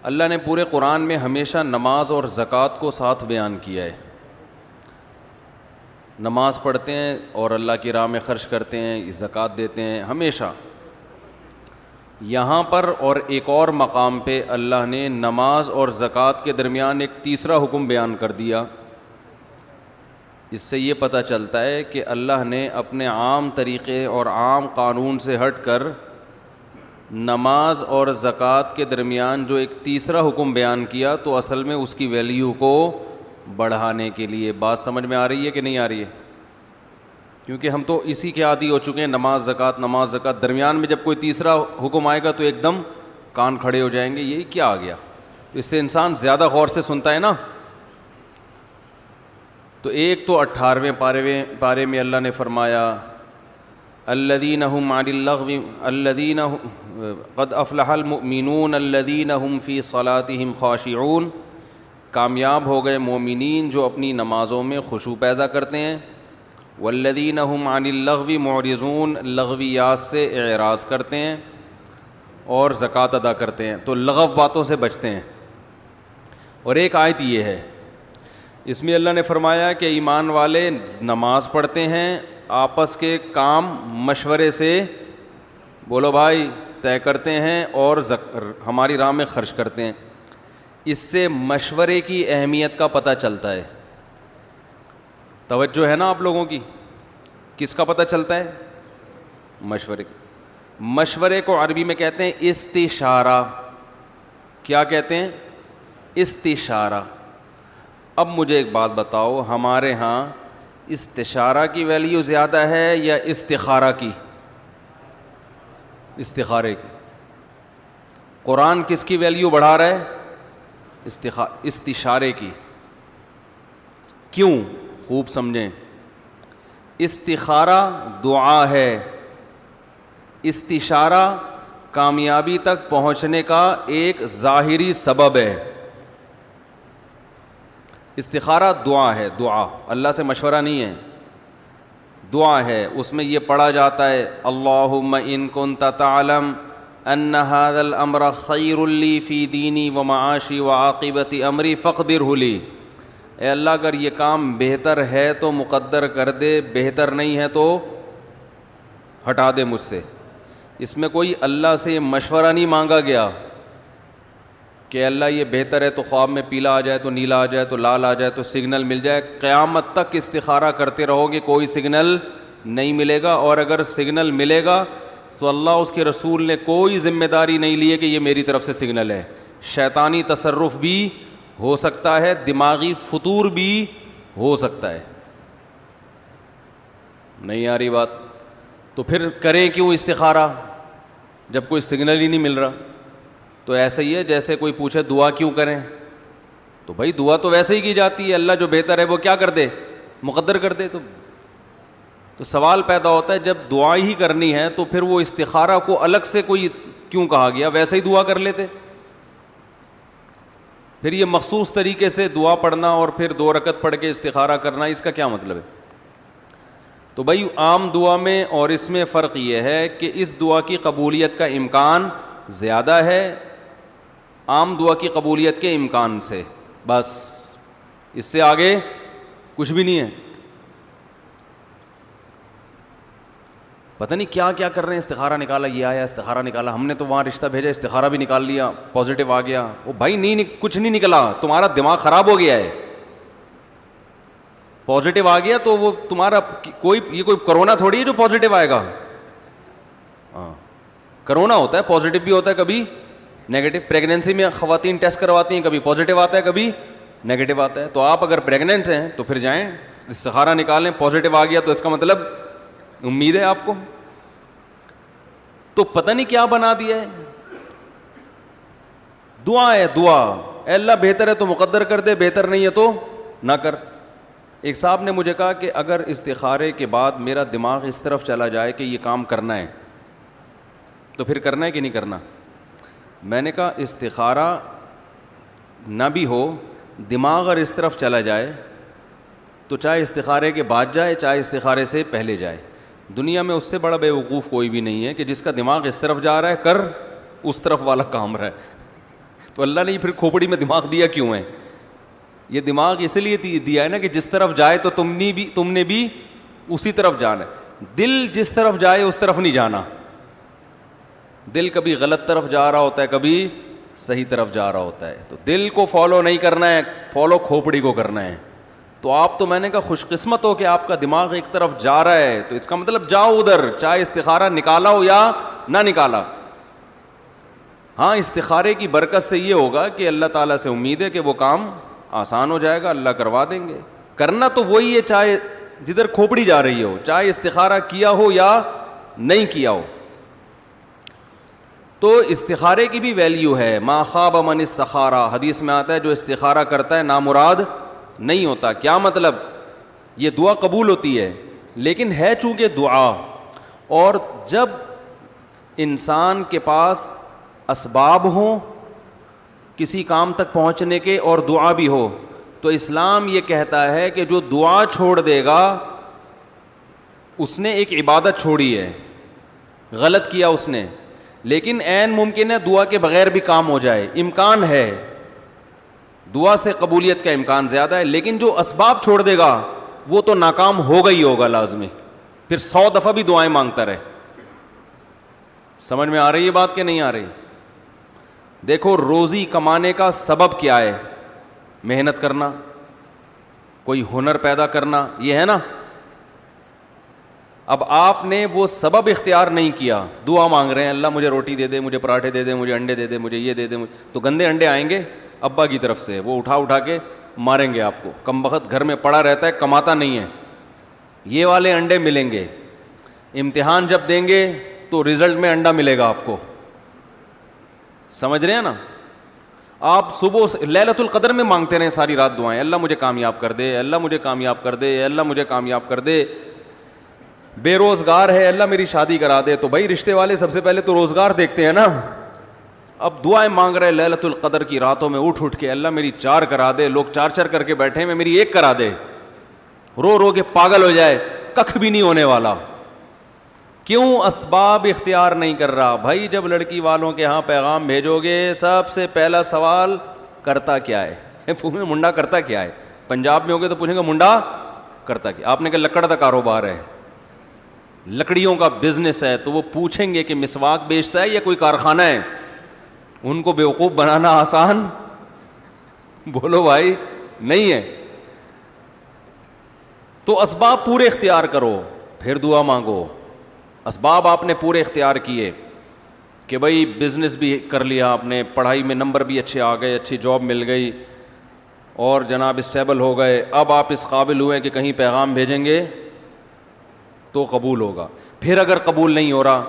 اللہ نے پورے قرآن میں ہمیشہ نماز اور زکوٰۃ کو ساتھ بیان کیا ہے. نماز پڑھتے ہیں اور اللہ کی راہ میں خرچ کرتے ہیں, زکوٰۃ دیتے ہیں ہمیشہ. یہاں پر اور ایک اور مقام پہ اللہ نے نماز اور زکوٰۃ کے درمیان ایک تیسرا حکم بیان کر دیا. اس سے یہ پتہ چلتا ہے کہ اللہ نے اپنے عام طریقے اور عام قانون سے ہٹ کر نماز اور زکوٰۃ کے درمیان جو ایک تیسرا حکم بیان کیا تو اصل میں اس کی ویلیو کو بڑھانے کے لیے. بات سمجھ میں آ رہی ہے کہ نہیں آ رہی ہے؟ کیونکہ ہم تو اسی کے عادی ہو چکے ہیں, نماز زکوٰۃ, درمیان میں جب کوئی تیسرا حکم آئے گا تو ایک دم کان کھڑے ہو جائیں گے, یہی کیا آ گیا. اس سے انسان زیادہ غور سے سنتا ہے نا. تو ایک تو 18ویں پارے میں اللہ نے فرمایا الذین هم عن اللغو الذین قد افلح المؤمنون الذین هم فی صلاتهم خاشعون, کامیاب ہو گئے مومنین جو اپنی نمازوں میں خشوع پیدا کرتے ہیں. والذین هم عن اللغو معرضون, لغویات سے اعراض کرتے ہیں اور زکوٰۃ ادا کرتے ہیں, تو لغو باتوں سے بچتے ہیں. اور ایک آیت یہ ہے, اس میں اللہ نے فرمایا کہ ایمان والے نماز پڑھتے ہیں, آپس کے کام مشورے سے بولو بھائی طے کرتے ہیں اور ہماری راہ میں خرچ کرتے ہیں. اس سے مشورے کی اہمیت کا پتہ چلتا ہے. توجہ ہے نا آپ لوگوں کی؟ کس کا پتہ چلتا ہے؟ مشورے. مشورے کو عربی میں کہتے ہیں استشارہ. کیا کہتے ہیں؟ استشارہ. اب مجھے ایک بات بتاؤ, ہمارے ہاں استشارہ کی ویلیو زیادہ ہے یا استخارہ کی؟ استخارے کی. قرآن کس کی ویلیو بڑھا رہا ہے؟ استشارے کی. کیوں؟ خوب سمجھیں. استخارہ دعا ہے, استشارہ کامیابی تک پہنچنے کا ایک ظاہری سبب ہے. استخارہ دعا ہے, دعا اللہ سے مشورہ نہیں ہے, دعا ہے. اس میں یہ پڑھا جاتا ہے اللہم ان کنت تعلم ان ھذا الامر خیر لی فی دینی و معاشی و عاقبت امری فاقدرہ لی. اے اللہ اگر یہ کام بہتر ہے تو مقدر کر دے, بہتر نہیں ہے تو ہٹا دے مجھ سے. اس میں کوئی اللہ سے مشورہ نہیں مانگا گیا کہ اللہ یہ بہتر ہے تو خواب میں پیلا آ جائے تو نیلا آ جائے تو لال آ جائے تو سگنل مل جائے. قیامت تک استخارہ کرتے رہو گے کوئی سگنل نہیں ملے گا, اور اگر سگنل ملے گا تو اللہ اس کے رسول نے کوئی ذمہ داری نہیں لی ہے کہ یہ میری طرف سے سگنل ہے. شیطانی تصرف بھی ہو سکتا ہے, دماغی فطور بھی ہو سکتا ہے. نہیں آ رہی بات؟ تو پھر کریں کیوں استخارہ جب کوئی سگنل ہی نہیں مل رہا؟ تو ایسا ہی ہے جیسے کوئی پوچھے دعا کیوں کریں, تو بھائی دعا تو ویسے ہی کی جاتی ہے, اللہ جو بہتر ہے وہ کیا کر دے, مقدر کر دے. تو سوال پیدا ہوتا ہے جب دعا ہی کرنی ہے تو پھر وہ استخارہ کو الگ سے کوئی کیوں کہا گیا؟ ویسے ہی دعا کر لیتے. پھر یہ مخصوص طریقے سے دعا پڑھنا اور پھر 2 رکعت پڑھ کے استخارہ کرنا, اس کا کیا مطلب ہے؟ تو بھائی عام دعا میں اور اس میں فرق یہ ہے کہ اس دعا کی قبولیت کا امکان زیادہ ہے عام دعا کی قبولیت کے امکان سے, بس اس سے آگے کچھ بھی نہیں ہے. پتہ نہیں کیا کیا کر رہے ہیں, استخارہ نکالا, یہ آیا استخارہ نکالا, ہم نے تو وہاں رشتہ بھیجا استخارہ بھی نکال لیا, پازیٹیو آ گیا. وہ بھائی نہیں, کچھ نہیں نکلا, تمہارا دماغ خراب ہو گیا ہے. پازیٹیو آ گیا تو وہ تمہارا یہ کوئی کرونا تھوڑی ہے جو پازیٹیو آئے گا. ہاں کرونا ہوتا ہے, پازیٹیو بھی ہوتا ہے, کبھی نیگیٹو. پریگنینسی میں خواتین ٹیسٹ کرواتی ہیں, کبھی پازیٹیو آتا ہے کبھی نیگیٹو آتا ہے. تو آپ اگر پریگننٹ ہیں تو پھر جائیں استخارہ نکالیں, پازیٹیو آ گیا تو اس کا مطلب امید ہے آپ کو. تو پتہ نہیں کیا بنا دیا ہے. دعا ہے, دعا, اے اللہ بہتر ہے تو مقدر کر دے, بہتر نہیں ہے تو نہ کر. ایک صاحب نے مجھے کہا کہ اگر استخارے کے بعد میرا دماغ اس طرف چلا جائے کہ یہ کام کرنا ہے تو پھر کرنا ہے کہ نہیں کرنا؟ میں نے کہا استخارہ نہ بھی ہو, دماغ اگر اس طرف چلا جائے تو چاہے استخارے کے بعد جائے چاہے استخارے سے پہلے جائے, دنیا میں اس سے بڑا بے وقوف کوئی بھی نہیں ہے کہ جس کا دماغ اس طرف جا رہا ہے کر اس طرف والا کام رہا ہے. تو اللہ نے پھر کھوپڑی میں دماغ دیا کیوں ہے؟ یہ دماغ اس لیے دیا ہے نا کہ جس طرف جائے تو تم نے بھی اسی طرف جانا ہے. دل جس طرف جائے اس طرف نہیں جانا. دل کبھی غلط طرف جا رہا ہوتا ہے, کبھی صحیح طرف جا رہا ہوتا ہے. تو دل کو فالو نہیں کرنا ہے, فالو کھوپڑی کو کرنا ہے. تو آپ تو میں نے کہا خوش قسمت ہو کہ آپ کا دماغ ایک طرف جا رہا ہے, تو اس کا مطلب جاؤ ادھر, چاہے استخارہ نکالا ہو یا نہ نکالا. ہاں استخارے کی برکت سے یہ ہوگا کہ اللہ تعالیٰ سے امید ہے کہ وہ کام آسان ہو جائے گا, اللہ کروا دیں گے. کرنا تو وہی ہے چاہے جدھر کھوپڑی جا رہی ہو, چاہے استخارہ کیا ہو یا نہیں کیا ہو. تو استخارے کی بھی ویلیو ہے. ما خاب من استخارہ, حدیث میں آتا ہے جو استخارہ کرتا ہے نامراد نہیں ہوتا. کیا مطلب؟ یہ دعا قبول ہوتی ہے, لیکن ہے چونکہ دعا, اور جب انسان کے پاس اسباب ہوں کسی کام تک پہنچنے کے اور دعا بھی ہو, تو اسلام یہ کہتا ہے کہ جو دعا چھوڑ دے گا اس نے ایک عبادت چھوڑی ہے, غلط کیا اس نے. لیکن عین ممکن ہے دعا کے بغیر بھی کام ہو جائے, امکان ہے, دعا سے قبولیت کا امکان زیادہ ہے. لیکن جو اسباب چھوڑ دے گا وہ تو ناکام ہوگا ہی ہوگا لازمی, پھر 100 دفعہ بھی دعائیں مانگتا رہے. سمجھ میں آ رہی ہے بات کہ نہیں آ رہی؟ دیکھو روزی کمانے کا سبب کیا ہے؟ محنت کرنا, کوئی ہنر پیدا کرنا, یہ ہے نا. اب آپ نے وہ سبب اختیار نہیں کیا, دعا مانگ رہے ہیں اللہ مجھے روٹی دے دے, مجھے پراٹھے دے دے, مجھے انڈے دے دے, مجھے یہ دے دے, تو گندے انڈے آئیں گے ابا کی طرف سے, وہ اٹھا کے ماریں گے آپ کو. کم بخت گھر میں پڑا رہتا ہے, کماتا نہیں ہے. یہ والے انڈے ملیں گے, امتحان جب دیں گے تو رزلٹ میں انڈا ملے گا آپ کو. سمجھ رہے ہیں نا؟ آپ صبح لیلۃ القدر میں مانگتے رہیں ساری رات دعائیں, اللہ مجھے کامیاب کر دے, اللہ مجھے کامیاب کر دے, اللہ مجھے کامیاب کر دے. بے روزگار ہے, اللہ میری شادی کرا دے. تو بھائی رشتے والے سب سے پہلے تو روزگار دیکھتے ہیں نا. اب دعائیں مانگ رہے لیلۃ القدر کی راتوں میں اٹھ کے, اللہ میری 4 کرا دے. لوگ 4 کر کے بیٹھے ہیں, میں میری 1 کرا دے. رو کے پاگل ہو جائے, ککھ بھی نہیں ہونے والا. کیوں؟ اسباب اختیار نہیں کر رہا. بھائی جب لڑکی والوں کے ہاں پیغام بھیجو گے, سب سے پہلا سوال کرتا کیا ہے؟ منڈا کرتا کیا ہے. پنجاب میں ہوگے تو پوچھیں گے منڈا کرتا کیا. آپ نے کہا لکڑ کا کاروبار ہے, لکڑیوں کا بزنس ہے, تو وہ پوچھیں گے کہ مسواک بیچتا ہے یا کوئی کارخانہ ہے. ان کو بیوقوف بنانا آسان؟ بولو بھائی نہیں ہے. تو اسباب پورے اختیار کرو, پھر دعا مانگو. اسباب آپ نے پورے اختیار کیے کہ بھائی بزنس بھی کر لیا آپ نے, پڑھائی میں نمبر بھی اچھے آ گئے, اچھی جاب مل گئی, اور جناب اسٹیبل ہو گئے. اب آپ اس قابل ہوئے کہ کہیں پیغام بھیجیں گے تو قبول ہوگا. پھر اگر قبول نہیں ہو رہا,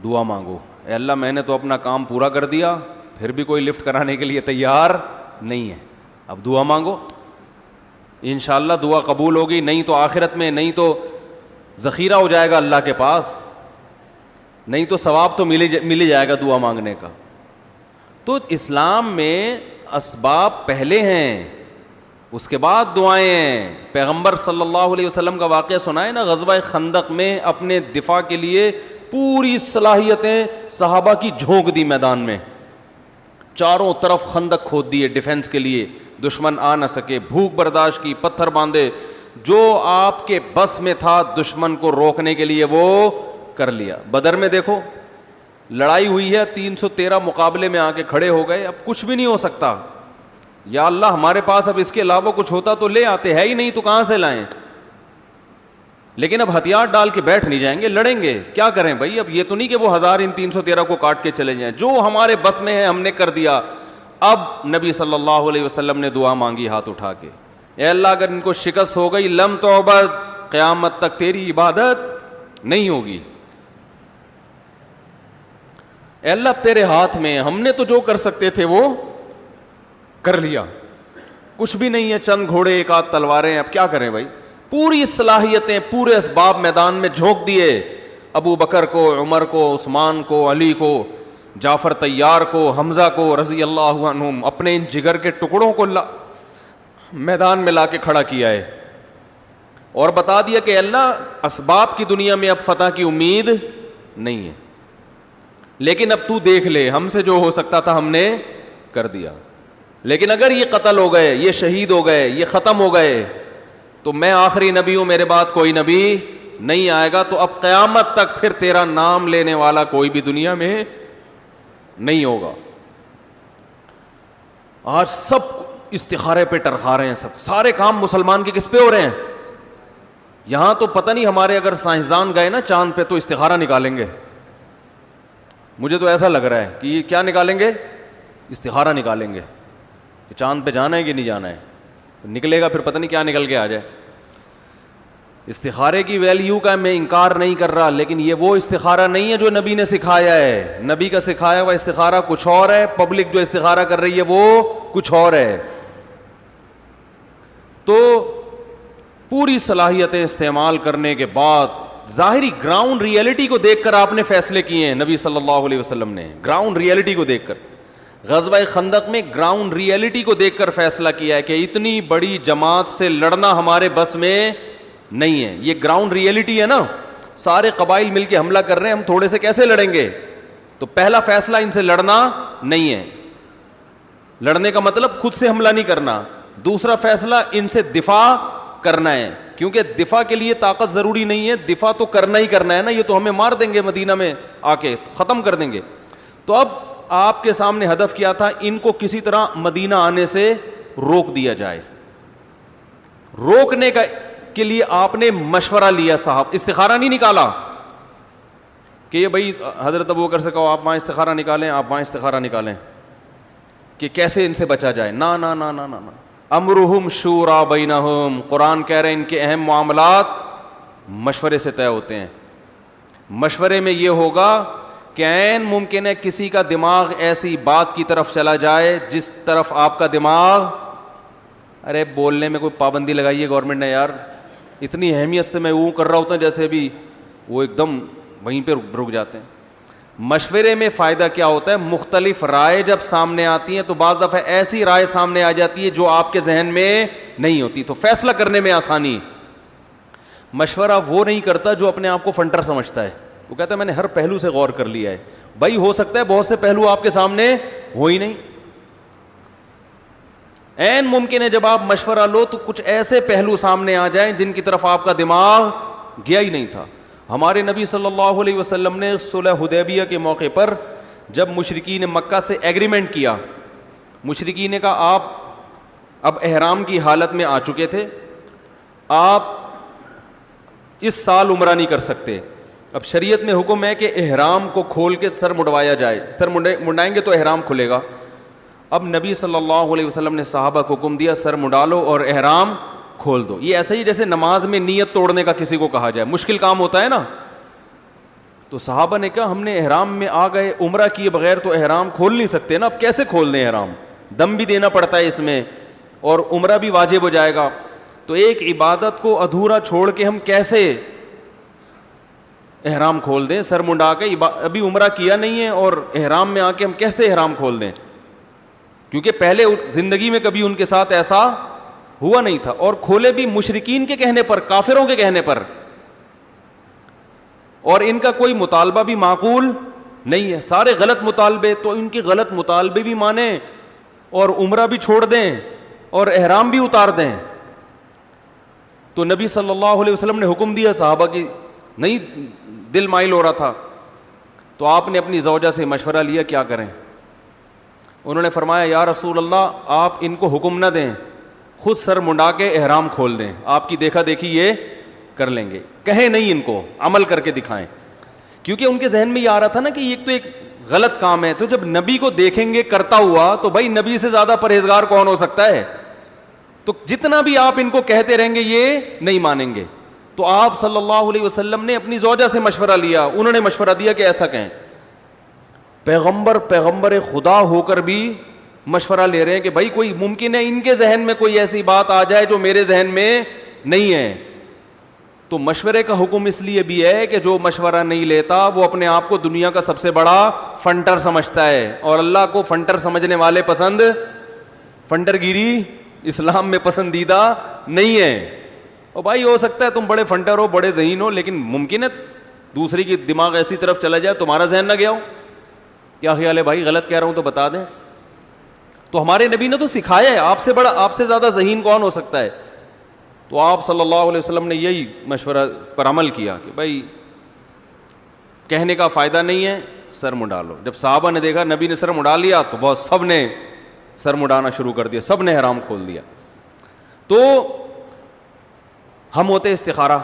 دعا مانگو, اے اللہ میں نے تو اپنا کام پورا کر دیا, پھر بھی کوئی لفٹ کرانے کے لیے تیار نہیں ہے. اب دعا مانگو, انشاءاللہ دعا قبول ہوگی. نہیں تو آخرت میں, نہیں تو ذخیرہ ہو جائے گا اللہ کے پاس, نہیں تو ثواب تو مل جائے گا دعا مانگنے کا. تو اسلام میں اسباب پہلے ہیں, اس کے بعد دعائیں ہیں. پیغمبر صلی اللہ علیہ وسلم کا واقعہ سنا ہے نا, غزوہ خندق میں اپنے دفاع کے لیے پوری صلاحیتیں صحابہ کی جھونک دی میدان میں, چاروں طرف خندق کھود دیے ڈیفنس کے لیے, دشمن آ نہ سکے. بھوک برداشت کی, پتھر باندھے, جو آپ کے بس میں تھا دشمن کو روکنے کے لیے وہ کر لیا. بدر میں دیکھو لڑائی ہوئی ہے, 313 مقابلے میں آ کے کھڑے ہو گئے. اب کچھ بھی نہیں ہو سکتا. یا اللہ ہمارے پاس اب اس کے علاوہ کچھ ہوتا تو لے آتے, ہے ہی نہیں تو کہاں سے لائیں. لیکن اب ہتھیار ڈال کے بیٹھ نہیں جائیں گے, لڑیں گے. کیا کریں بھائی؟ اب یہ تو نہیں کہ وہ 1000 ان 313 کو کاٹ کے چلے جائیں. جو ہمارے بس میں ہے ہم نے کر دیا. اب نبی صلی اللہ علیہ وسلم نے دعا مانگی ہاتھ اٹھا کے, اے اللہ اگر ان کو شکست ہو گئی, لم تعبد, قیامت تک تیری عبادت نہیں ہوگی. اے اللہ تیرے ہاتھ میں, ہم نے تو جو کر سکتے تھے وہ کر لیا, کچھ بھی نہیں ہے, چند گھوڑے, 1 آدھ تلواریں, اب کیا کریں بھائی. پوری صلاحیتیں, پورے اسباب میدان میں جھونک دیے. ابو بکر کو, عمر کو, عثمان کو, علی کو, جعفر طیار کو, حمزہ کو رضی اللہ عنہم, اپنے ان جگر کے ٹکڑوں کو میدان میں لا کے کھڑا کیا ہے, اور بتا دیا کہ اللہ اسباب کی دنیا میں اب فتح کی امید نہیں ہے, لیکن اب تو دیکھ لے, ہم سے جو ہو سکتا تھا ہم نے کر دیا. لیکن اگر یہ قتل ہو گئے, یہ شہید ہو گئے, یہ ختم ہو گئے, تو میں آخری نبی ہوں, میرے بعد کوئی نبی نہیں آئے گا. تو اب قیامت تک پھر تیرا نام لینے والا کوئی بھی دنیا میں نہیں ہوگا. آج سب استخارے پہ ٹرخا رہے ہیں, سارے کام مسلمان کے کس پہ ہو رہے ہیں. یہاں تو پتہ نہیں, ہمارے اگر سائنسدان گئے نا چاند پہ تو استخارہ نکالیں گے. مجھے تو ایسا لگ رہا ہے کہ یہ کیا نکالیں گے, استخارہ نکالیں گے کہ چاند پہ جانا ہے کہ نہیں جانا ہے. نکلے گا پھر پتہ نہیں کیا نکل کے آ جائے. استخارے کی ویلیو کا میں انکار نہیں کر رہا, لیکن یہ وہ استخارہ نہیں ہے جو نبی نے سکھایا ہے. نبی کا سکھایا ہوا استخارہ کچھ اور ہے, پبلک جو استخارہ کر رہی ہے وہ کچھ اور ہے. تو پوری صلاحیتیں استعمال کرنے کے بعد ظاہری گراؤنڈ ریئلٹی کو دیکھ کر آپ نے فیصلے کیے ہیں. نبی صلی اللہ علیہ وسلم نے گراؤنڈ ریئلٹی کو دیکھ کر, غزوہ خندق میں گراؤنڈ ریئلٹی کو دیکھ کر فیصلہ کیا ہے کہ اتنی بڑی جماعت سے لڑنا ہمارے بس میں نہیں ہے. یہ گراؤنڈ ریئلٹی ہے نا, سارے قبائل مل کے حملہ کر رہے ہیں, ہم تھوڑے سے کیسے لڑیں گے. تو پہلا فیصلہ ان سے لڑنا نہیں ہے. لڑنے کا مطلب خود سے حملہ نہیں کرنا. دوسرا فیصلہ ان سے دفاع کرنا ہے, کیونکہ دفاع کے لیے طاقت ضروری نہیں ہے, دفاع تو کرنا ہی کرنا ہے نا. یہ تو ہمیں مار دیں گے مدینہ میں آ کے, ختم کر دیں گے. تو اب آپ کے سامنے ہدف کیا تھا, ان کو کسی طرح مدینہ آنے سے روک دیا جائے. روکنے کا کے لیے آپ نے مشورہ لیا صاحب, استخارہ نہیں نکالا کہ یہ بھائی حضرت ابو بکر سے کہو آپ وہاں استخارہ نکالیں, آپ وہاں استخارہ نکالیں کہ کیسے ان سے بچا جائے. نا نا نا نا نا, امرہم شورا بینہم. قرآن کہہ رہے ہیں ان کے اہم معاملات مشورے سے طے ہوتے ہیں. مشورے میں یہ ہوگا کہ عین ممکن ہے کسی کا دماغ ایسی بات کی طرف چلا جائے جس طرف آپ کا دماغ, ارے بولنے میں کوئی پابندی لگائی ہے گورنمنٹ نے یار, اتنی اہمیت سے میں وہ کر رہا ہوتا ہوں جیسے بھی وہ ایک دم وہیں پہ رک جاتے ہیں. مشورے میں فائدہ کیا ہوتا ہے, مختلف رائے جب سامنے آتی ہیں تو بعض دفعہ ایسی رائے سامنے آ جاتی ہے جو آپ کے ذہن میں نہیں ہوتی, تو فیصلہ کرنے میں آسانی. مشورہ وہ نہیں کرتا جو اپنے آپ کو فنٹر سمجھتا ہے, وہ کہتا ہے میں نے ہر پہلو سے غور کر لیا ہے. بھائی ہو سکتا ہے بہت سے پہلو آپ کے سامنے ہو ہی نہیں. عین ممکن ہے جب آپ مشورہ لو تو کچھ ایسے پہلو سامنے آ جائیں جن کی طرف آپ کا دماغ گیا ہی نہیں تھا. ہمارے نبی صلی اللہ علیہ وسلم نے صلح حدیبیہ کے موقع پر جب مشرکین مکہ سے ایگریمنٹ کیا, مشرکین نے کہا آپ اب احرام کی حالت میں آ چکے تھے, آپ اس سال عمرہ نہیں کر سکتے. اب شریعت میں حکم ہے کہ احرام کو کھول کے سر مڈوایا جائے, سر منڈائیں گے تو احرام کھلے گا. اب نبی صلی اللہ علیہ وسلم نے صحابہ کو حکم دیا سر مڈالو اور احرام کھول دو. یہ ایسے ہی جیسے نماز میں نیت توڑنے کا کسی کو کہا جائے, مشکل کام ہوتا ہے نا. تو صحابہ نے کہا ہم نے احرام میں آ گئے, عمرہ کیے بغیر تو احرام کھول نہیں سکتے نا, اب کیسے کھول دیں احرام, دم بھی دینا پڑتا ہے اس میں اور عمرہ بھی واجب ہو جائے گا. تو ایک عبادت کو ادھورا چھوڑ کے ہم کیسے احرام کھول دیں, سر منڈا کے, ابھی عمرہ کیا نہیں ہے اور احرام میں آ کے ہم کیسے احرام کھول دیں, کیونکہ پہلے زندگی میں کبھی ان کے ساتھ ایسا ہوا نہیں تھا. اور کھولے بھی مشرکین کے کہنے پر, کافروں کے کہنے پر, اور ان کا کوئی مطالبہ بھی معقول نہیں ہے, سارے غلط مطالبے. تو ان کے غلط مطالبے بھی مانیں اور عمرہ بھی چھوڑ دیں اور احرام بھی اتار دیں. تو نبی صلی اللہ علیہ وسلم نے حکم دیا, صحابہ کی نہیں دل مائل ہو رہا تھا, تو آپ نے اپنی زوجہ سے مشورہ لیا کیا کریں. انہوں نے فرمایا یا رسول اللہ آپ ان کو حکم نہ دیں, خود سر منڈا کے احرام کھول دیں, آپ کی دیکھا دیکھی یہ کر لیں گے. کہیں نہیں ان کو, عمل کر کے دکھائیں, کیونکہ ان کے ذہن میں یہ آ رہا تھا نا کہ یہ تو ایک غلط کام ہے. تو جب نبی کو دیکھیں گے کرتا ہوا تو بھائی نبی سے زیادہ پرہیزگار کون ہو سکتا ہے. تو جتنا بھی آپ ان کو کہتے رہیں گے یہ نہیں مانیں گے. تو آپ صلی اللہ علیہ وسلم نے اپنی زوجہ سے مشورہ لیا, انہوں نے مشورہ دیا کہ ایسا کہیں. پیغمبر خدا ہو کر بھی مشورہ لے رہے ہیں کہ بھائی کوئی ممکن ہے ان کے ذہن میں کوئی ایسی بات آ جائے جو میرے ذہن میں نہیں ہے. تو مشورے کا حکم اس لیے بھی ہے کہ جو مشورہ نہیں لیتا وہ اپنے آپ کو دنیا کا سب سے بڑا فنٹر سمجھتا ہے, اور اللہ کو فنٹر سمجھنے والے پسند, فنٹر گیری اسلام میں پسندیدہ نہیں ہے. اور بھائی ہو سکتا ہے تم بڑے فنٹر ہو, بڑے ذہین ہو, لیکن ممکن ہے دوسری کی دماغ ایسی طرف چلا جائے تمہارا ذہن نہ گیا ہو. کیا خیال ہے بھائی, غلط کہہ رہا ہوں تو بتا دیں. تو ہمارے نبی نے تو سکھایا ہے, آپ سے بڑا, آپ سے زیادہ ذہین کون ہو سکتا ہے. تو آپ صلی اللہ علیہ وسلم نے یہی مشورہ پر عمل کیا کہ بھائی کہنے کا فائدہ نہیں ہے, سر مڈالو. جب صحابہ نے دیکھا نبی نے سر مڈا لیا تو بہت سب نے سر مڈانا شروع کر دیا, سب نے حرام کھول دیا. تو ہم ہوتے استخارہ,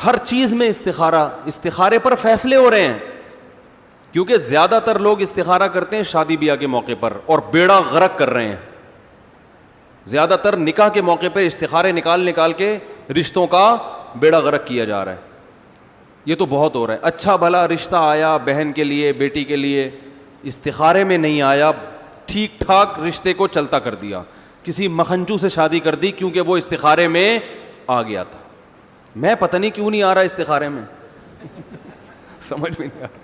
ہر چیز میں استخارہ, استخارے پر فیصلے ہو رہے ہیں, کیونکہ زیادہ تر لوگ استخارہ کرتے ہیں شادی بیاہ کے موقع پر اور بیڑا غرق کر رہے ہیں. زیادہ تر نکاح کے موقع پہ استخارے نکال کے رشتوں کا بیڑا غرق کیا جا رہا ہے. یہ تو بہت ہو رہا ہے. اچھا بھلا رشتہ آیا بہن کے لیے, بیٹی کے لیے, استخارے میں نہیں آیا, ٹھیک ٹھاک رشتے کو چلتا کر دیا, کسی مکھنچو سے شادی کر دی کیونکہ وہ استخارے میں آ گیا تھا. میں پتہ نہیں کیوں نہیں آ رہا استخارے میں سمجھ میں نہیں آ رہا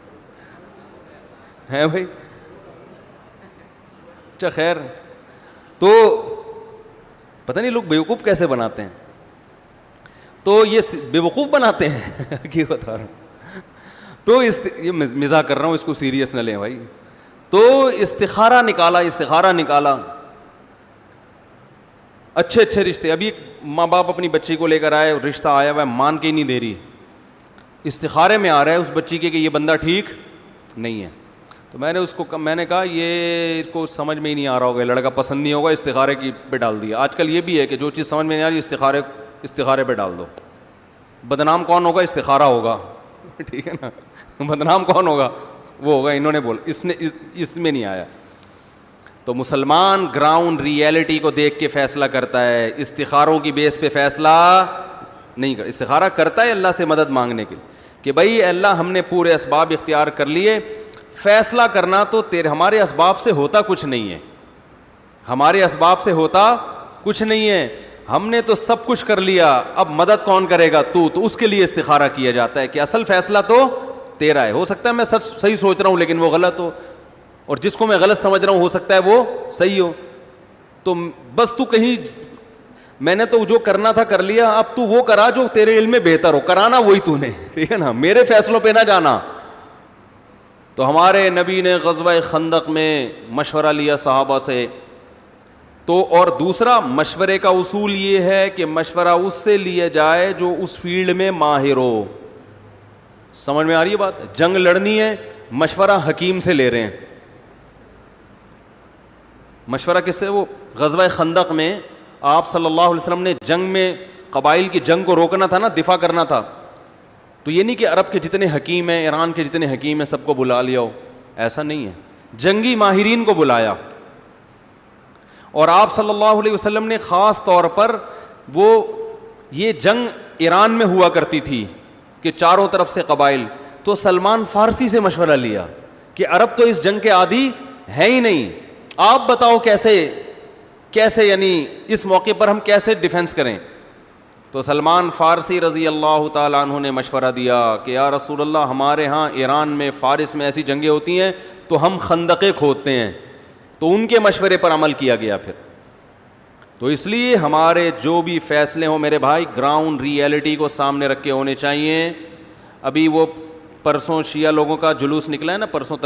ہے بھائی. اچھا خیر, تو پتہ نہیں لوگ بیوقوف کیسے بناتے ہیں. تو یہ بیوقوف بناتے ہیں کہ بتا رہا ہوں. تو یہ مزاح کر رہا ہوں, اس کو سیریس نہ لیں بھائی. تو استخارہ نکالا, اچھے اچھے رشتے. ابھی ماں باپ اپنی بچی کو لے کر آئے, رشتہ آیا ہوا ہے, مان کے ہی نہیں دے رہی, استخارے میں آ رہا ہے اس بچی کے کہ یہ بندہ ٹھیک نہیں ہے. تو میں نے کہا یہ اس کو سمجھ میں ہی نہیں آ رہا ہوگا, لڑکا پسند نہیں ہوگا, استخارے کی پہ ڈال دیا. آج کل یہ بھی ہے کہ جو چیز سمجھ میں نہیں آ رہی استخارے پہ ڈال دو. بدنام کون ہوگا؟ استخارہ ہوگا, ٹھیک ہے نا. بدنام کون ہوگا؟ وہ ہوگا انہوں نے بولا, اس میں نہیں آیا. تو مسلمان گراؤنڈ ریئلٹی کو دیکھ کے فیصلہ کرتا ہے, استخاروں کی بیس پہ فیصلہ نہیں کرتا. استخارہ کرتا ہے اللہ سے مدد مانگنے کے کہ بھائی اللہ ہم نے پورے اسباب اختیار کر لیے. فیصلہ کرنا تو ہمارے اسباب سے ہوتا کچھ نہیں ہے, ہمارے اسباب سے ہوتا کچھ نہیں ہے, ہم نے تو سب کچھ کر لیا, اب مدد کون کرے گا؟ تو اس کے لیے استخارہ کیا جاتا ہے کہ اصل فیصلہ تو تیرا ہے. ہو سکتا ہے میں صحیح سوچ رہا ہوں لیکن وہ غلط ہو, اور جس کو میں غلط سمجھ رہا ہوں ہو سکتا ہے وہ صحیح ہو. تو بس تو کہیں میں نے تو جو کرنا تھا کر لیا, اب تو وہ کرا جو تیرے علم میں بہتر ہو, کرانا وہی تو نے, ٹھیک ہے نا, میرے فیصلوں پہ نہ جانا. تو ہمارے نبی نے غزوہ خندق میں مشورہ لیا صحابہ سے. تو اور دوسرا مشورے کا اصول یہ ہے کہ مشورہ اس سے لیا جائے جو اس فیلڈ میں ماہر ہو. سمجھ میں آ رہی ہے بات؟ جنگ لڑنی ہے, مشورہ حکیم سے لے رہے ہیں. مشورہ کس سے؟ وہ غزوہ خندق میں آپ صلی اللہ علیہ وسلم نے جنگ میں قبائل کی جنگ کو روکنا تھا نا, دفاع کرنا تھا. تو یہ نہیں کہ عرب کے جتنے حکیم ہیں, ایران کے جتنے حکیم ہیں سب کو بلا لیا ہو, ایسا نہیں ہے. جنگی ماہرین کو بلایا, اور آپ صلی اللہ علیہ وسلم نے خاص طور پر یہ جنگ ایران میں ہوا کرتی تھی کہ چاروں طرف سے قبائل. تو سلمان فارسی سے مشورہ لیا کہ عرب تو اس جنگ کے عادی ہے ہی نہیں, آپ بتاؤ کیسے یعنی اس موقع پر ہم کیسے ڈیفینس کریں. تو سلمان فارسی رضی اللہ تعالیٰ عنہ نے مشورہ دیا کہ یا رسول اللہ, ہمارے ہاں ایران میں فارس میں ایسی جنگیں ہوتی ہیں تو ہم خندقیں کھودتے ہیں. تو ان کے مشورے پر عمل کیا گیا پھر. تو اس لیے ہمارے جو بھی فیصلے ہوں میرے بھائی گراؤنڈ ریئلٹی کو سامنے رکھ کے ہونے چاہیے. ابھی وہ پرسوں شیعہ لوگوں کا جلوس نکلا ہے نا, پرسوں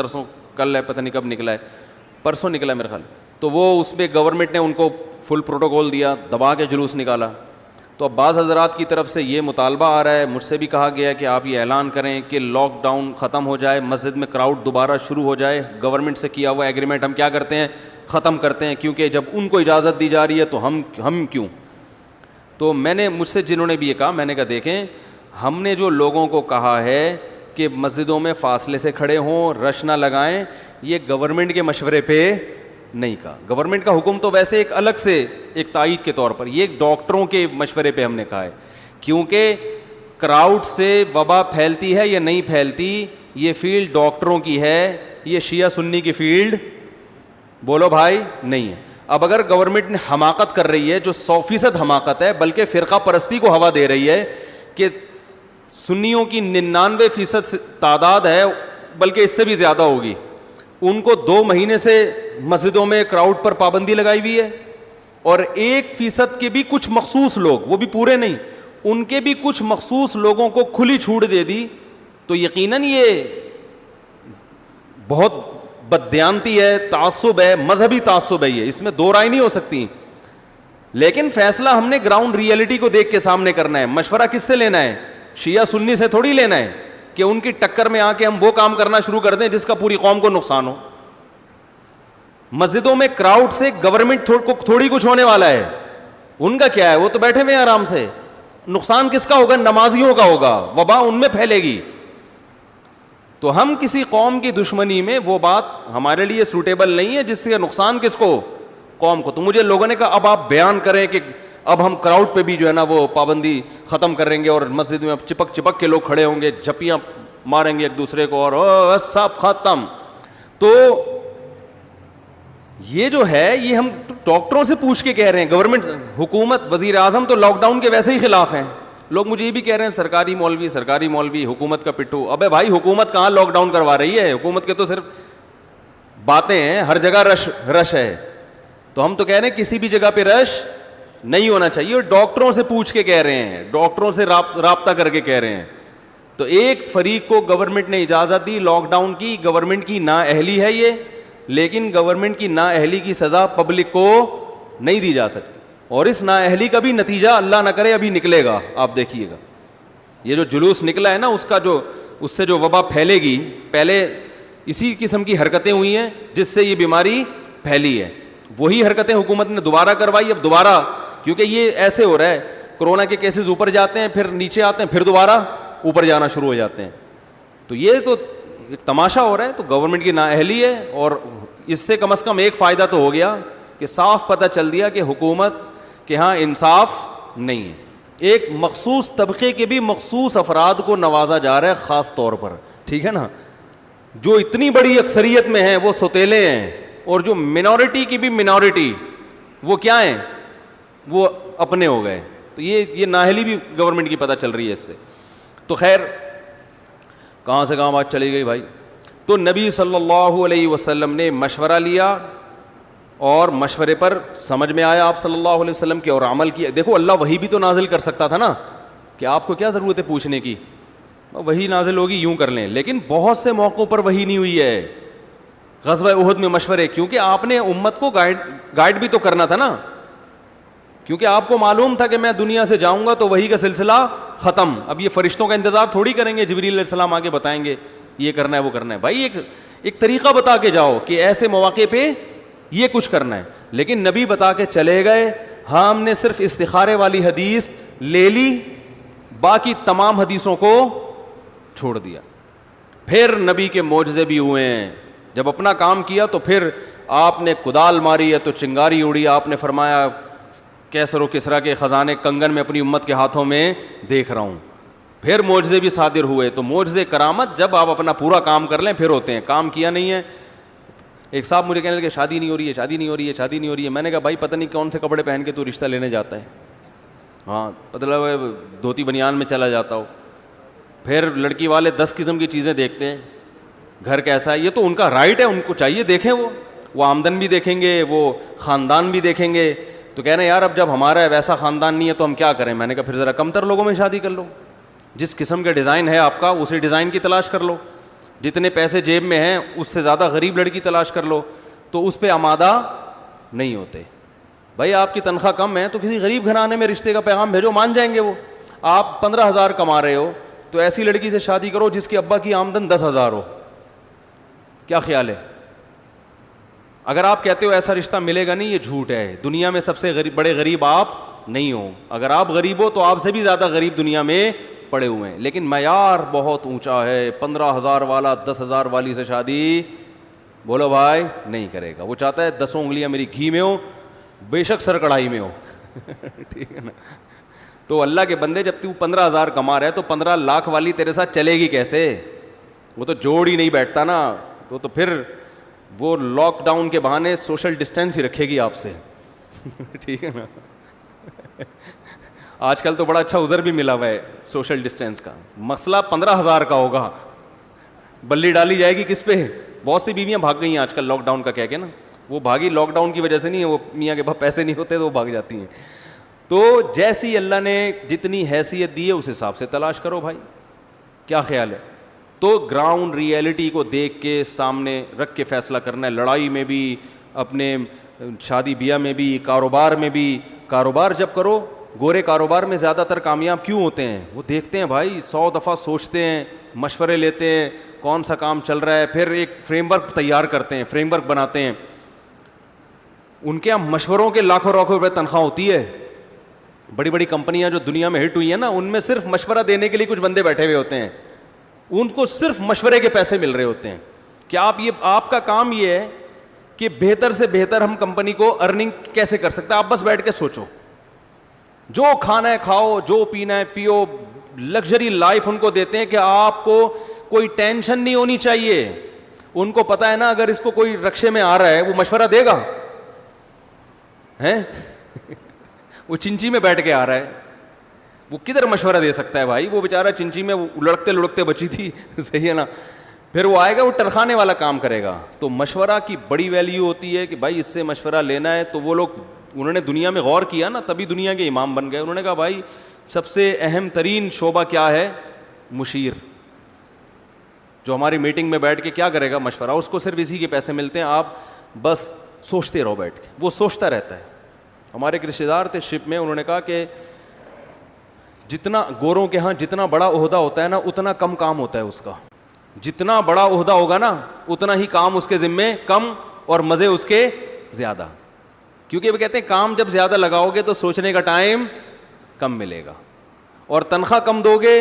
کل ہے, پتہ نہیں کب نکلا ہے, پرسوں نکلا ہے میرے خیال. تو وہ اس پہ گورنمنٹ نے ان کو فل پروٹوکول دیا, دبا کے جلوس نکالا. تو اب بعض حضرات کی طرف سے یہ مطالبہ آ رہا ہے, مجھ سے بھی کہا گیا ہے کہ آپ یہ اعلان کریں کہ لاک ڈاؤن ختم ہو جائے, مسجد میں کراؤڈ دوبارہ شروع ہو جائے. گورنمنٹ سے کیا ہوا ایگریمنٹ ہم کیا کرتے ہیں, ختم کرتے ہیں, کیونکہ جب ان کو اجازت دی جا رہی ہے تو ہم کیوں. تو مجھ سے جنہوں نے بھی یہ کہا, میں نے کہا دیکھیں, ہم نے جو لوگوں کو کہا ہے کہ مسجدوں میں فاصلے سے کھڑے ہوں, رش نہ لگائیں, یہ گورنمنٹ کے مشورے پہ نہیں کہا. گورنمنٹ کا حکم تو ویسے ایک الگ سے ایک تائید کے طور پر, یہ ڈاکٹروں کے مشورے پہ ہم نے کہا ہے, کیونکہ کراؤڈ سے وبا پھیلتی ہے یا نہیں پھیلتی یہ فیلڈ ڈاکٹروں کی ہے, یہ شیعہ سنی کی فیلڈ بولو بھائی نہیں ہے. اب اگر گورنمنٹ نے حماقت کر رہی ہے, جو 100% حماقت ہے, بلکہ فرقہ پرستی کو ہوا دے رہی ہے کہ سنیوں کی 99% تعداد ہے, بلکہ اس سے بھی زیادہ ہوگی, ان کو 2 مہینے سے مسجدوں میں کراؤڈ پر پابندی لگائی ہوئی ہے, اور 1% کے بھی کچھ مخصوص لوگ, وہ بھی پورے نہیں, ان کے بھی کچھ مخصوص لوگوں کو کھلی چھوٹ دے دی. تو یقیناً یہ بہت بددیانتی ہے, تعصب ہے, مذہبی تعصب ہے, یہ اس میں دو رائے نہیں ہو سکتی. لیکن فیصلہ ہم نے گراؤنڈ ریئلٹی کو دیکھ کے سامنے کرنا ہے. مشورہ کس سے لینا ہے؟ شیعہ سنی سے تھوڑی لینا ہے کہ ان کی ٹکر میں آ کے ہم وہ کام کرنا شروع کر دیں جس کا پوری قوم کو نقصان ہو. مسجدوں میں کراؤڈ سے گورنمنٹ کو تھوڑی کچھ ہونے والا ہے. ان کا کیا ہے, وہ تو بیٹھے ہوئے ہیں آرام سے. نقصان کس کا ہوگا؟ نمازیوں کا ہوگا, وبا ان میں پھیلے گی. تو ہم کسی قوم کی دشمنی میں, وہ بات ہمارے لیے سوٹیبل نہیں ہے جس سے نقصان کس کو؟ قوم کو. تو مجھے لوگوں نے کہا اب آپ بیان کریں کہ اب ہم کراؤڈ پہ بھی جو ہے نا وہ پابندی ختم کریں گے اور مسجد میں چپک چپک کے لوگ کھڑے ہوں گے, جھپیاں ماریں گے ایک دوسرے کو اور سب ختم. تو یہ جو ہے یہ ہم ڈاکٹروں سے پوچھ کے کہہ رہے ہیں. گورنمنٹ, حکومت, وزیر اعظم تو لاک ڈاؤن کے ویسے ہی خلاف ہیں. لوگ مجھے یہ بھی کہہ رہے ہیں سرکاری مولوی حکومت کا پٹھو. ابے بھائی حکومت کہاں لاک ڈاؤن کروا رہی ہے؟ حکومت کے تو صرف باتیں ہیں, ہر جگہ رش ہے. تو ہم تو کہہ رہے ہیں کسی بھی جگہ پہ رش نہیں ہونا چاہیے. اور ڈاکٹروں سے پوچھ کے کہہ رہے ہیں, ڈاکٹروں سے رابطہ کر کے کہہ رہے ہیں. تو ایک فریق کو گورنمنٹ نے اجازت دی لاک ڈاؤن کی, گورنمنٹ کی نااہلی ہے یہ, لیکن گورنمنٹ کی نااہلی کی سزا پبلک کو نہیں دی جا سکتی. اور اس نااہلی کا بھی نتیجہ اللہ نہ کرے ابھی نکلے گا, آپ دیکھیے گا. یہ جو جلوس نکلا ہے نا, اس سے جو وبا پھیلے گی, پہلے اسی قسم کی حرکتیں ہوئی ہیں جس سے یہ بیماری پھیلی ہے. وہی حرکتیں حکومت نے دوبارہ کروائی. اب دوبارہ, کیونکہ یہ ایسے ہو رہا ہے, کورونا کے کیسز اوپر جاتے ہیں, پھر نیچے آتے ہیں, پھر دوبارہ اوپر جانا شروع ہو جاتے ہیں. تو یہ تو ایک تماشا ہو رہا ہے. تو گورنمنٹ کی نااہلی ہے, اور اس سے کم از کم ایک فائدہ تو ہو گیا کہ صاف پتہ چل دیا کہ حکومت کے ہاں انصاف نہیں ہے. ایک مخصوص طبقے کے بھی مخصوص افراد کو نوازا جا رہا ہے خاص طور پر, ٹھیک ہے نا. جو اتنی بڑی اکثریت میں ہیں وہ سوتیلے ہیں, اور جو منورٹی کی بھی منورٹی وہ کیا ہیں, وہ اپنے ہو گئے. تو یہ نااہلی بھی گورنمنٹ کی پتہ چل رہی ہے اس سے. تو خیر کہاں سے کہاں بات چلی گئی بھائی. تو نبی صلی اللہ علیہ وسلم نے مشورہ لیا, اور مشورے پر سمجھ میں آیا آپ صلی اللہ علیہ وسلم کے, اور عمل کیا. دیکھو اللہ وہی بھی تو نازل کر سکتا تھا نا, کہ آپ کو کیا ضرورت ہے پوچھنے کی, وہی نازل ہوگی یوں کر لیں. لیکن بہت سے موقعوں پر وہی نہیں ہوئی ہے. غزوہ احد میں مشورے, کیونکہ آپ نے امت کو گائیڈ بھی تو کرنا تھا نا, کیونکہ آپ کو معلوم تھا کہ میں دنیا سے جاؤں گا تو وہی کا سلسلہ ختم. اب یہ فرشتوں کا انتظار تھوڑی کریں گے, جبریل علیہ السلام آگے بتائیں گے یہ کرنا ہے وہ کرنا ہے. بھائی ایک طریقہ بتا کے جاؤ کہ ایسے مواقع پہ یہ کچھ کرنا ہے. لیکن نبی بتا کے چلے گئے. ہاں ہم نے صرف استخارے والی حدیث لے لی, باقی تمام حدیثوں کو چھوڑ دیا. پھر نبی کے معجزے بھی ہوئے ہیں. جب اپنا کام کیا تو پھر آپ نے کدال ماری ہے تو چنگاری اڑی. آپ نے فرمایا کیسر و کسرا کے خزانے کنگن میں اپنی امت کے ہاتھوں میں دیکھ رہا ہوں. پھر معجزے بھی صادر ہوئے. تو معجزے کرامت جب آپ اپنا پورا کام کر لیں پھر ہوتے ہیں. کام کیا نہیں ہے. ایک صاحب مجھے کہنے لگے شادی نہیں ہو رہی ہے. میں نے کہا بھائی پتہ نہیں کون سے کپڑے پہن کے تو رشتہ لینے جاتا ہے. ہاں مطلب دھوتی بنیان میں چلا جاتا ہو. پھر لڑکی والے 10 قسم کی چیزیں دیکھتے ہیں, گھر کیسا ہے. یہ تو ان کا رائٹ ہے, ان کو چاہیے دیکھیں. وہ آمدن بھی دیکھیں گے, وہ خاندان بھی دیکھیں گے. تو کہہ رہے ہیں یار اب جب ہمارا ویسا خاندان نہیں ہے تو ہم کیا کریں. میں نے کہا پھر ذرا کم تر لوگوں میں شادی کر لو. جس قسم کا ڈیزائن ہے آپ کا اسی ڈیزائن کی تلاش کر لو. جتنے پیسے جیب میں ہیں اس سے زیادہ غریب لڑکی تلاش کر لو. تو اس پہ آمادہ نہیں ہوتے. بھائی آپ کی تنخواہ کم ہے تو کسی غریب گھرانے میں رشتے کا پیغام بھیجو, مان جائیں گے وہ. آپ 15,000 کما رہے ہو تو ایسی لڑکی سے شادی کرو جس کے ابا کی آمدن 10,000 ہو. کیا خیال ہے؟ اگر آپ کہتے ہو ایسا رشتہ ملے گا نہیں, یہ جھوٹ ہے. دنیا میں سب سے بڑے غریب آپ نہیں ہو. اگر آپ غریب ہو تو آپ سے بھی زیادہ غریب دنیا میں پڑے ہوئے ہیں. لیکن معیار بہت اونچا ہے. 15,000 والا 10,000 والی سے شادی بولو بھائی نہیں کرے گا. وہ چاہتا ہے 10 انگلیاں میری گھی میں ہو, بے شک سر کڑھائی میں ہو. ٹھیک ہے نا. تو اللہ کے بندے جب تو 15,000 کما رہے تو 15 لاکھ والی تیرے ساتھ چلے گی کیسے؟ وہ تو جوڑ ہی نہیں بیٹھتا نا. تو پھر وہ لاک ڈاؤن کے بہانے سوشل ڈسٹینس ہی رکھے گی آپ سے. ٹھیک ہے نا. آج کل تو بڑا اچھا عذر بھی ملا ہوا ہے سوشل ڈسٹینس کا. مسئلہ 15,000 کا ہوگا, بلی ڈالی جائے گی کس پہ؟ بہت سی بیویاں بھاگ گئی ہیں آج کل لاک ڈاؤن کا کہہ کے نا. وہ بھاگی لاک ڈاؤن کی وجہ سے نہیں ہے, وہ میاں کے پاس پیسے نہیں ہوتے تو وہ بھاگ جاتی ہیں. تو جیسی اللہ نے جتنی حیثیت دی ہے اس حساب سے تلاش کرو بھائی. کیا خیال ہے؟ تو گراؤنڈ ریئلٹی کو دیکھ کے سامنے رکھ کے فیصلہ کرنا ہے. لڑائی میں بھی, اپنے شادی بیاہ میں بھی, کاروبار میں بھی. کاروبار جب کرو, گورے کاروبار میں زیادہ تر کامیاب کیوں ہوتے ہیں؟ وہ دیکھتے ہیں بھائی, 100 دفعہ سوچتے ہیں, مشورے لیتے ہیں کون سا کام چل رہا ہے, پھر ایک فریم ورک تیار کرتے ہیں, فریم ورک بناتے ہیں. ان کے یہاں مشوروں کے لاکھوں روپے تنخواہ ہوتی ہے. بڑی بڑی کمپنیاں جو دنیا میں ہٹ ہوئی ہیں نا, ان میں صرف مشورہ دینے کے لیے کچھ بندے بیٹھے ہوئے ہوتے ہیں, ان کو صرف مشورے کے پیسے مل رہے ہوتے ہیں. کہ آپ کا کام یہ ہے کہ بہتر سے بہتر ہم کمپنی کو ارننگ کیسے کر سکتے ہیں. آپ بس بیٹھ کے سوچو, جو کھانا ہے کھاؤ, جو پینا ہے پیو, لگژری لائف ان کو دیتے ہیں کہ آپ کو کوئی ٹینشن نہیں ہونی چاہیے. ان کو پتا ہے نا اگر اس کو کوئی رکشے میں آ رہا ہے وہ مشورہ دے گا ہیں وہ چنچی میں بیٹھ کے آ رہا ہے, وہ کدھر مشورہ دے سکتا ہے بھائی؟ وہ بیچارہ چنچی میں لڑکتے لڑکتے بچی تھی صحیح ہے نا, پھر وہ آئے گا, وہ ٹرخانے والا کام کرے گا. تو مشورہ کی بڑی ویلیو ہوتی ہے کہ بھائی اس سے مشورہ لینا ہے. تو وہ لوگ, انہوں نے دنیا میں غور کیا نا, تبھی دنیا کے امام بن گئے. انہوں نے کہا بھائی سب سے اہم ترین شعبہ کیا ہے؟ مشیر. جو ہماری میٹنگ میں بیٹھ کے کیا کرے گا؟ مشورہ. اس کو صرف اسی کے پیسے ملتے ہیں, آپ بس سوچتے رہو بیٹھ کے, وہ سوچتا رہتا ہے. ہمارے ایک رشتے دار تھے شپ میں, انہوں نے کہا کہ جتنا گوروں کے ہاں جتنا بڑا عہدہ ہوتا ہے نا, اتنا کم کام ہوتا ہے اس کا. جتنا بڑا عہدہ ہوگا نا, اتنا ہی کام اس کے ذمے کم اور مزے اس کے زیادہ. کیونکہ وہ کہتے ہیں کام جب زیادہ لگاؤ گے تو سوچنے کا ٹائم کم ملے گا, اور تنخواہ کم دو گے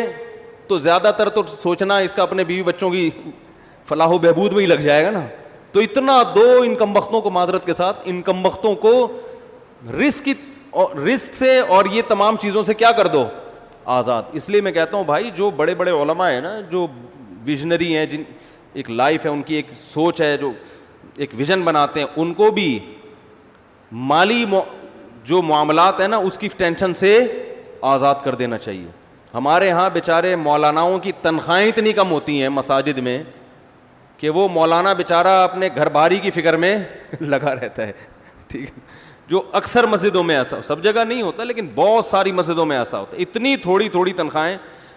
تو زیادہ تر تو سوچنا اس کا اپنے بیوی بچوں کی فلاح و بہبود میں ہی لگ جائے گا نا. تو اتنا دو ان کم بختوں کو, معذرت کے ساتھ, ان کم بختوں کو رسک سے اور یہ تمام چیزوں سے کیا کر دو؟ آزاد. اس لیے میں کہتا ہوں بھائی جو بڑے بڑے علماء ہیں نا, جو ویژنری ہیں, جن ایک لائف ہے, ان کی ایک سوچ ہے, جو ایک ویژن بناتے ہیں, ان کو بھی مالی جو معاملات ہیں نا اس کی ٹینشن سے آزاد کر دینا چاہیے. ہمارے ہاں بیچارے مولاناؤں کی تنخواہیں اتنی کم ہوتی ہیں مساجد میں کہ وہ مولانا بیچارہ اپنے گھر باری کی فکر میں لگا رہتا ہے. ٹھیک ہے, جو اکثر مسجدوں میں ایسا, سب جگہ نہیں ہوتا لیکن بہت ساری مسجدوں میں ایسا ہوتا ہے. اتنی تھوڑی تھوڑی تنخواہیں.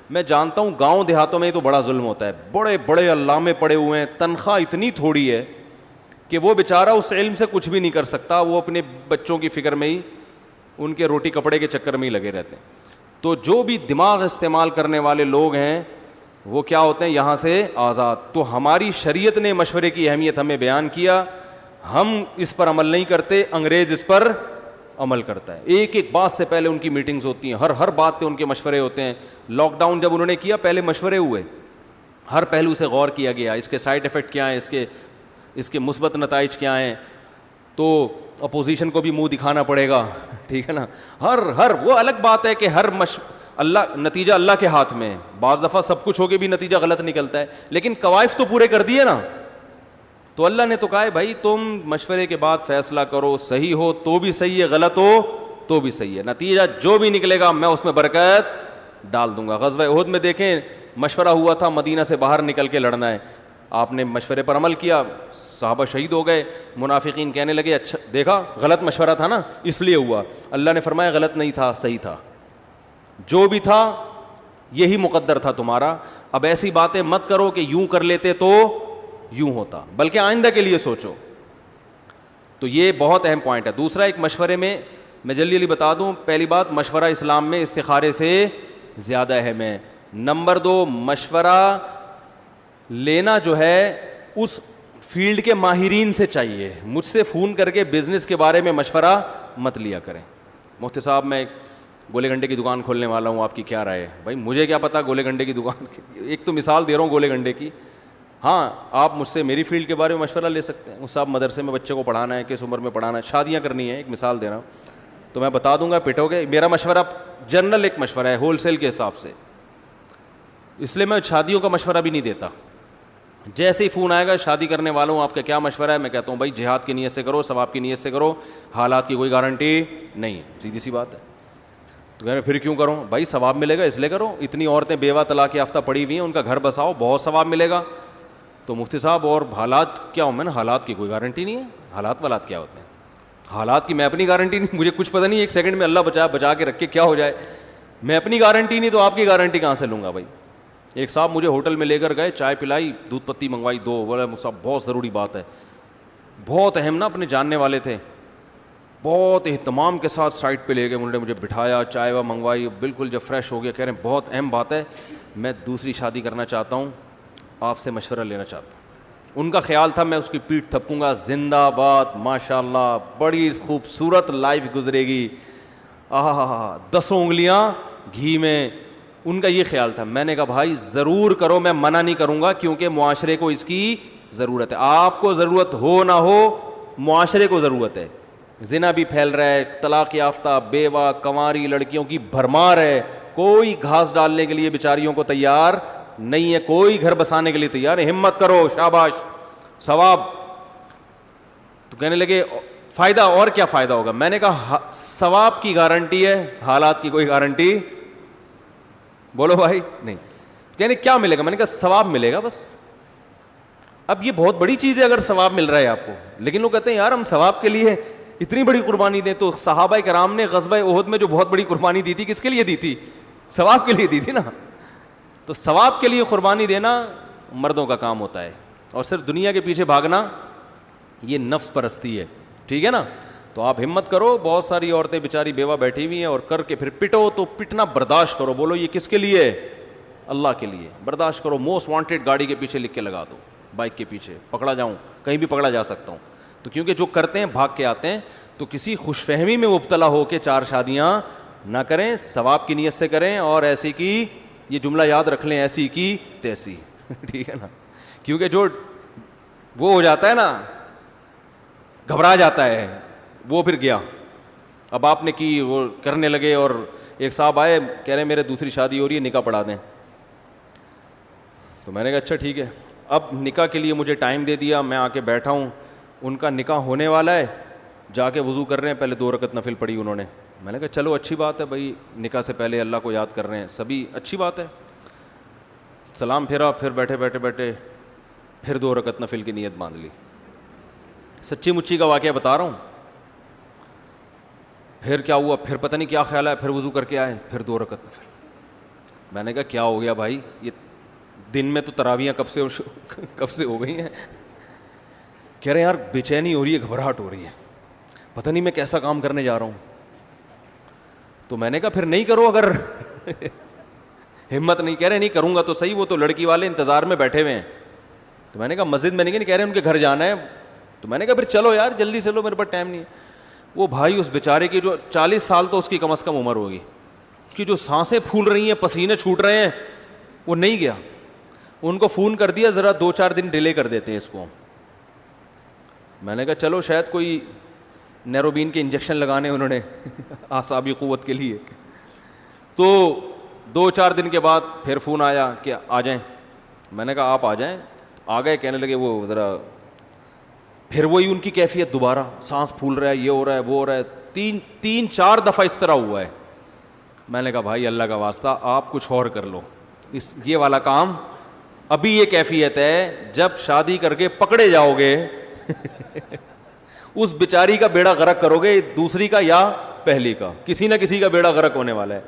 میں جانتا ہوں گاؤں دیہاتوں میں تو بڑا ظلم ہوتا ہے, بڑے بڑے علامے پڑے ہوئے ہیں, تنخواہ اتنی تھوڑی ہے کہ وہ بیچارہ اس علم سے کچھ بھی نہیں کر سکتا, وہ اپنے بچوں کی فکر میں ہی, ان کے روٹی کپڑے کے چکر میں ہی لگے رہتے ہیں. تو جو بھی دماغ استعمال کرنے والے لوگ ہیں وہ کیا ہوتے ہیں؟ یہاں سے آزاد. تو ہماری شریعت نے مشورے کی اہمیت ہمیں بیان کیا, ہم اس پر عمل نہیں کرتے, انگریز اس پر عمل کرتا ہے. ایک ایک بات سے پہلے ان کی میٹنگز ہوتی ہیں, ہر بات پہ ان کے مشورے ہوتے ہیں. لاک ڈاؤن جب انہوں نے کیا, پہلے مشورے ہوئے, ہر پہلو سے غور کیا گیا, اس کے سائڈ ایفیکٹ کیا ہیں, اس کے مثبت نتائج کیا ہیں. تو اپوزیشن کو بھی منہ دکھانا پڑے گا, ٹھیک ہے نا. ہر وہ الگ بات ہے کہ اللہ نتیجہ اللہ کے ہاتھ میں ہے. بعض دفعہ سب کچھ ہو کے بھی نتیجہ غلط نکلتا ہے, لیکن قوائف تو پورے کر دیے نا. تو اللہ نے تو کہا ہے بھائی تم مشورے کے بعد فیصلہ کرو, صحیح ہو تو بھی صحیح ہے, غلط ہو تو بھی صحیح ہے, نتیجہ جو بھی نکلے گا میں اس میں برکت ڈال دوں گا. غزوہ احد میں دیکھیں مشورہ ہوا تھا مدینہ سے باہر نکل کے لڑنا ہے, آپ نے مشورے پر عمل کیا, صحابہ شہید ہو گئے. منافقین کہنے لگے اچھا دیکھا غلط مشورہ تھا نا اس لیے ہوا. اللہ نے فرمایا غلط نہیں تھا, صحیح تھا, جو بھی تھا یہی مقدر تھا تمہارا. اب ایسی باتیں مت کرو کہ یوں کر لیتے تو یوں ہوتا, بلکہ آئندہ کے لیے سوچو. تو یہ بہت اہم پوائنٹ ہے. دوسرا, ایک مشورے میں جلدی جلدی بتا دوں, پہلی بات مشورہ اسلام میں استخارے سے زیادہ اہم ہے. نمبر 2, مشورہ لینا جو ہے اس فیلڈ کے ماہرین سے چاہیے. مجھ سے فون کر کے بزنس کے بارے میں مشورہ مت لیا کریں. مفتی صاحب میں گولے گنڈے کی دکان کھولنے والا ہوں, آپ کی کیا رائے ہے؟ بھائی مجھے کیا پتا گولے گنڈے کی دکان کی, ایک تو مثال دے رہا ہوں گولے گنڈے کی. ہاں آپ مجھ سے میری فیلڈ کے بارے میں مشورہ لے سکتے ہیں. صاحب مدرسے میں بچے کو پڑھانا ہے, کس عمر میں پڑھانا ہے, شادیاں کرنی ہے, ایک مثال دے رہا ہوں, تو میں بتا دوں گا پٹو گے. میرا مشورہ جنرل ایک مشورہ ہے, ہول سیل کے حساب سے, اس لیے میں شادیوں کا مشورہ بھی نہیں دیتا. جیسے ہی فون آئے گا شادی کرنے والوں آپ کا کیا مشورہ ہے, میں کہتا ہوں بھائی جہاد کی نیت سے کرو, ثواب کی نیت سے کرو, حالات کی کوئی گارنٹی نہیں ہے, سیدھی سی بات ہے. تو کہہ رہے پھر کیوں کروں؟ بھائی ثواب ملے گا اس لیے کرو. اتنی عورتیں بیوہ طلاق یافتہ پڑی ہوئی ہیں, ان کا گھر بساؤ, بہت ثواب ملے گا. تو مفتی صاحب اور حالات کیا ہوں میں نا, حالات کی کوئی گارنٹی نہیں ہے. حالات کیا ہوتے ہیں؟ حالات کی میں اپنی گارنٹی نہیں, مجھے کچھ پتہ نہیں ایک سیکنڈ میں اللہ بچا کے رکھ کے کیا ہو جائے. میں اپنی گارنٹی نہیں تو آپ کی گارنٹی کہاں سے لوں گا بھائی؟ ایک صاحب مجھے ہوٹل میں لے کر گئے, چائے پلائی, دودھ پتی منگوائی 2, بولے صاحب بہت ضروری بات ہے, بہت اہم نا, اپنے جاننے والے تھے, بہت اہتمام کے ساتھ سائٹ پہ لے گئے, انہوں نے مجھے بٹھایا, چائے وا منگوائی, بالکل جب فریش ہو گیا کہہ رہے ہیں بہت اہم بات ہے, میں دوسری شادی کرنا چاہتا ہوں, آپ سے مشورہ لینا چاہتا ہوں. ان کا خیال تھا میں اس کی پیٹھ تھپکوں گا, زندہ باد ماشاء اللہ بڑی خوبصورت لائف گزرے گی, 10 انگلیاں گھی میں, ان کا یہ خیال تھا. میں نے کہا بھائی ضرور کرو, میں منع نہیں کروں گا, کیونکہ معاشرے کو اس کی ضرورت ہے. آپ کو ضرورت ہو نہ ہو, معاشرے کو ضرورت ہے. زنا بھی پھیل رہا ہے, طلاق یافتہ بیوہ کنواری لڑکیوں کی بھرمار ہے, کوئی گھاس ڈالنے کے لیے بیچاریوں کو تیار نہیں ہے, کوئی گھر بسانے کے لیے تیار ہے. ہمت کرو, شاباش, ثواب. تو کہنے لگے فائدہ, اور کیا فائدہ ہوگا؟ میں نے کہا ثواب کی گارنٹی ہے, حالات کی کوئی گارنٹی. بولو بھائی نہیں. کہنے کیا ملے گا؟ میں نے کہا ثواب ملے گا بس. اب یہ بہت بڑی چیز ہے اگر ثواب مل رہا ہے آپ کو, لیکن لوگ کہتے ہیں یار ہم ثواب کے لیے اتنی بڑی قربانی دیں. تو صحابہ کرام نے غزوہ احد میں جو بہت بڑی قربانی دی تھی, کس کے لیے دی تھی؟ ثواب کے لیے دی تھی نا. تو ثواب کے لیے قربانی دینا مردوں کا کام ہوتا ہے, اور صرف دنیا کے پیچھے بھاگنا یہ نفس پرستی ہے. ٹھیک ہے نا. تو آپ ہمت کرو, بہت ساری عورتیں بیچاری بیوہ بیٹھی ہوئی ہیں, اور کر کے پھر پٹو تو پٹنا برداشت کرو, بولو یہ کس کے لیے؟ اللہ کے لیے. برداشت کرو. موسٹ وانٹیڈ گاڑی کے پیچھے لکھ کے لگا دو, بائک کے پیچھے پکڑا جاؤں, کہیں بھی پکڑا جا سکتا ہوں. تو کیونکہ جو کرتے ہیں بھاگ کے آتے ہیں, تو کسی خوش فہمی میں مبتلا ہو کے 4 شادیاں نہ کریں, ثواب کی نیت سے کریں. اور ایسی کی, یہ جملہ یاد رکھ لیں, ایسی کی تیسی. ٹھیک ہے نا. کیونکہ جو وہ ہو جاتا ہے نا, گھبرا جاتا ہے, وہ پھر گیا. اب آپ نے کی, وہ کرنے لگے, اور ایک صاحب آئے کہہ رہے ہیں میرے دوسری شادی ہو رہی ہے, نکاح پڑھا دیں. تو میں نے کہا اچھا ٹھیک ہے. اب نکاح کے لیے مجھے ٹائم دے دیا, میں آ کے بیٹھا ہوں, ان کا نکاح ہونے والا ہے, جا کے وضو کر رہے ہیں, پہلے 2 رکعت نفل پڑھی انہوں نے. میں نے کہا چلو اچھی بات ہے بھائی, نکاح سے پہلے اللہ کو یاد کر رہے ہیں, سبھی اچھی بات ہے. سلام پھیرا, پھر بیٹھے پھر 2 رکعت نفل کی نیت باندھ لی. سچی مچی کا واقعہ بتا رہا ہوں. پھر کیا ہوا, پھر پتہ نہیں کیا خیال ہے, پھر وضو کر کے آئے, پھر 2 رکعت نفل. میں نے کہا کیا ہو گیا بھائی, یہ دن میں تو تراویحیں کب سے ہو گئی ہیں. کہہ رہے ہیں یار بے چینی ہو رہی ہے, گھبراہٹ ہو رہی ہے, پتہ نہیں میں کیسا کام کرنے جا رہا ہوں. تو میں نے کہا پھر نہیں کرو, اگر ہمت نہیں. کہہ رہے نہیں کروں گا تو صحیح, وہ تو لڑکی والے انتظار میں بیٹھے ہوئے ہیں. تو میں نے کہا مسجد میں نہیں, کہہ رہے ہیں ان کے گھر جانا ہے. تو میں نے کہا پھر چلو یار جلدی سے لو, میرے پاس ٹائم نہیں ہے. وہ بھائی اس بیچارے کی جو 40 سال تو اس کی کم از کم عمر ہوگی, کہ جو سانسیں پھول رہی ہیں, پسینے چھوٹ رہے ہیں, وہ نہیں گیا. ان کو فون کر دیا ذرا 2-4 دن ڈیلے کر دیتے ہیں اس کو. میں نے کہا چلو شاید کوئی نیروبین کے انجیکشن لگانے انہوں نے اعصابی قوت کے لیے. تو 2-4 دن کے بعد پھر فون آیا کہ آ جائیں. میں نے کہا آپ آ جائیں. آ گئے. کہنے لگے وہ ذرا, پھر وہی ان کی کیفیت دوبارہ, سانس پھول رہا ہے, یہ ہو رہا ہے, وہ ہو رہا ہے. 3-4 دفعہ اس طرح ہوا ہے. میں نے کہا بھائی اللہ کا واسطہ آپ کچھ اور کر لو, یہ والا کام ابھی یہ کیفیت ہے, جب شادی کر کے پکڑے جاؤ گے اس بیچاری کا بیڑا غرق کرو گے, دوسری کا یا پہلی کا, کسی نہ کسی کا بیڑا غرق ہونے والا ہے.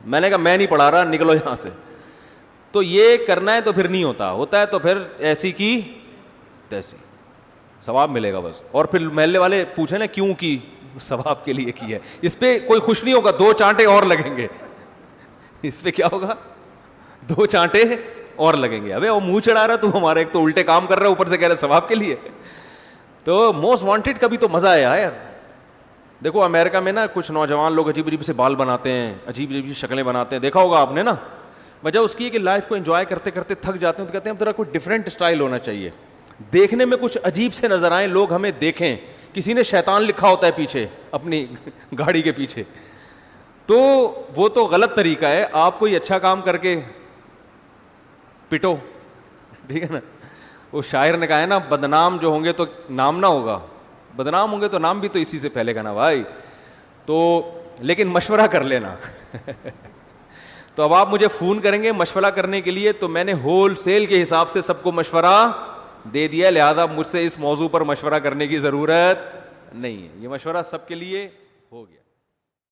میں نے کہا میں نہیں پڑھا رہا, نکلو یہاں سے. تو یہ کرنا ہے تو پھر نہیں ہوتا ہے تو پھر ایسی کی تیسی, ثواب ملے گا بس. اور پھر محلے والے پوچھیں نا کیوں کی, ثواب کے لیے کی ہے. اس پہ کوئی خوش نہیں ہوگا, 2 چانٹے اور لگیں گے. اس پہ کیا ہوگا, 2 چانٹے اور لگیں گے. ابے وہ منہ چڑھا رہا, تو ہمارے ایک تو الٹے کام کر رہا ہے, اوپر سے کہہ رہا ثواب کے لیے. تو موسٹ وانٹیڈ کا بھی تو مزہ آیا یار. دیکھو امریکہ میں نا کچھ نوجوان لوگ عجیب عجیب سے بال بناتے ہیں, عجیب عجیب شکلیں بناتے ہیں, دیکھا ہوگا آپ نے نا. وجہ اس کی ہے کہ لائف کو انجوائے کرتے کرتے تھک جاتے ہیں, تو کہتے ہیں اب ذرا کوئی ڈفرینٹ اسٹائل ہونا چاہیے, دیکھنے میں کچھ عجیب سے نظر آئیں, لوگ ہمیں دیکھیں. کسی نے شیطان لکھا ہوتا ہے پیچھے اپنی گاڑی کے پیچھے, تو وہ تو غلط طریقہ ہے. آپ کوئی اچھا کام کر کے پٹو, ٹھیک ہے نا. وہ شاعر نے کہا ہے نا, بدنام جو ہوں گے تو نام نہ ہوگا, بدنام ہوں گے تو نام بھی تو اسی سے پھیلے گا نا بھائی. تو لیکن مشورہ کر لینا. تو اب آپ مجھے فون کریں گے مشورہ کرنے کے لیے, تو میں نے ہول سیل کے حساب سے سب کو مشورہ دے دیا, لہذا مجھ سے اس موضوع پر مشورہ کرنے کی ضرورت نہیں ہے. یہ مشورہ سب کے لیے ہو گیا.